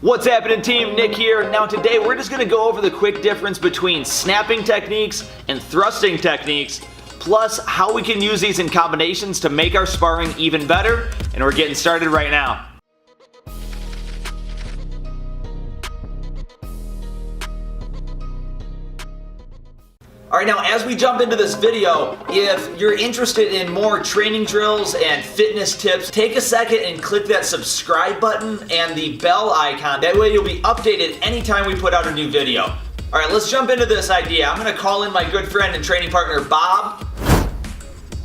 What's happening, team? Nick here. Now today we're just going to go over the quick difference between snapping techniques and thrusting techniques, plus how we can use these in combinations to make our sparring even better, and we're getting started right now. Alright, now as we jump into this video, if you're interested in more training drills and fitness tips, take a second and click that subscribe button and the bell icon. That way you'll be updated anytime we put out a new video. Alright, let's jump into this idea. I'm going to call in my good friend and training partner, Bob.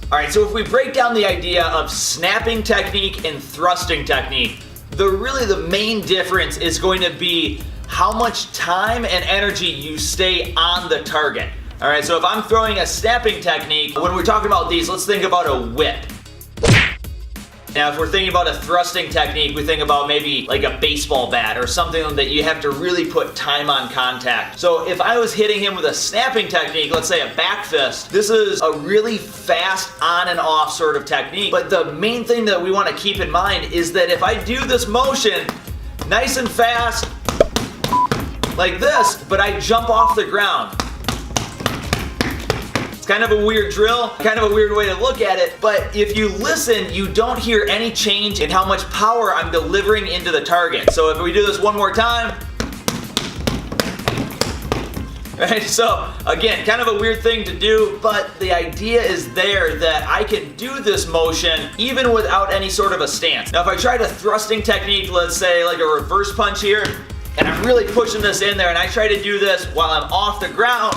Alright, so if we break down the idea of snapping technique and thrusting technique, the main difference is going to be how much time and energy you stay on the target. Alright, so if I'm throwing a snapping technique, when we're talking about these, let's think about a whip. Now, if we're thinking about a thrusting technique, we think about maybe like a baseball bat or something that you have to really put time on contact. So if I was hitting him with a snapping technique, let's say a back fist, this is a really fast on and off sort of technique. But the main thing that we want to keep in mind is that if I do this motion nice and fast, like this, but I jump off the ground, kind of a weird drill, kind of a weird way to look at it, but if you listen, you don't hear any change in how much power I'm delivering into the target. So if we do this one more time, right? So again, kind of a weird thing to do, but the idea is there that I can do this motion even without any sort of a stance. Now if I try a thrusting technique, let's say like a reverse punch here, and I'm really pushing this in there, and I try to do this while I'm off the ground,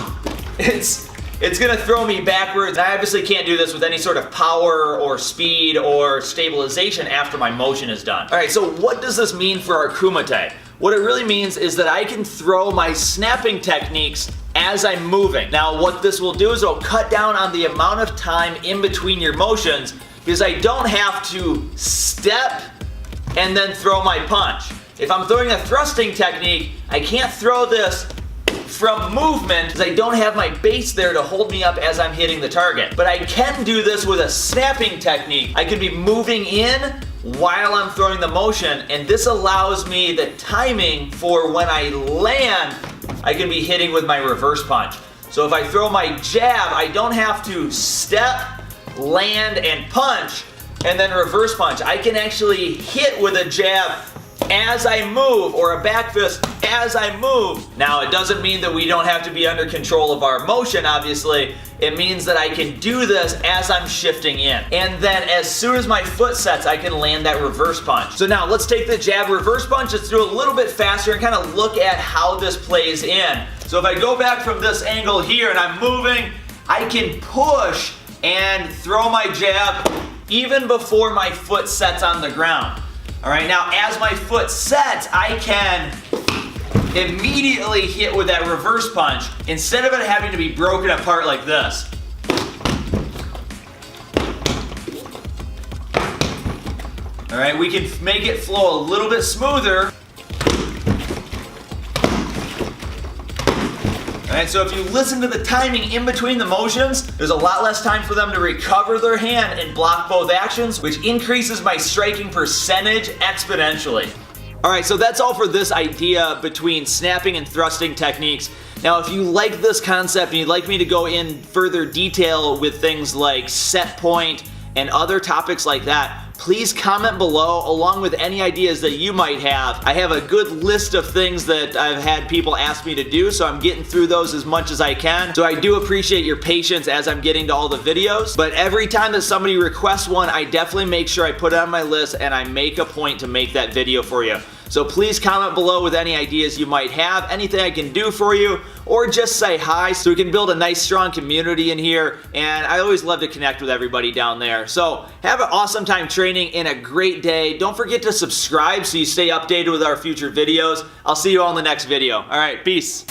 it's gonna throw me backwards. I obviously can't do this with any sort of power or speed or stabilization after my motion is done. Alright, so what does this mean for our Kumite? What it really means is that I can throw my snapping techniques as I'm moving. Now what this will do is it'll cut down on the amount of time in between your motions, because I don't have to step and then throw my punch. If I'm throwing a thrusting technique, I can't throw this from movement because I don't have my base there to hold me up as I'm hitting the target. But I can do this with a snapping technique. I can be moving in while I'm throwing the motion, and this allows me the timing for when I land, I can be hitting with my reverse punch. So if I throw my jab, I don't have to step, land, and punch, and then reverse punch. I can actually hit with a jab as I move, or a back fist as I move. Now it doesn't mean that we don't have to be under control of our motion, obviously. It means that I can do this as I'm shifting in. And then as soon as my foot sets, I can land that reverse punch. So now let's take the jab reverse punch, let's do it a little bit faster and kind of look at how this plays in. So if I go back from this angle here and I'm moving, I can push and throw my jab even before my foot sets on the ground. Alright, now as my foot sets, I can immediately hit with that reverse punch instead of it having to be broken apart like this. Alright, we can make it flow a little bit smoother. Alright, so if you listen to the timing in between the motions, there's a lot less time for them to recover their hand and block both actions, which increases my striking percentage exponentially. Alright, so that's all for this idea between snapping and thrusting techniques. Now if you like this concept and you'd like me to go in further detail with things like set point and other topics like that, please comment below along with any ideas that you might have. I have a good list of things that I've had people ask me to do, so I'm getting through those as much as I can. So I do appreciate your patience as I'm getting to all the videos, but every time that somebody requests one, I definitely make sure I put it on my list and I make a point to make that video for you. So please comment below with any ideas you might have, anything I can do for you, or just say hi so we can build a nice strong community in here, and I always love to connect with everybody down there. So have an awesome time training and a great day. Don't forget to subscribe so you stay updated with our future videos. I'll see you all in the next video. Alright, peace.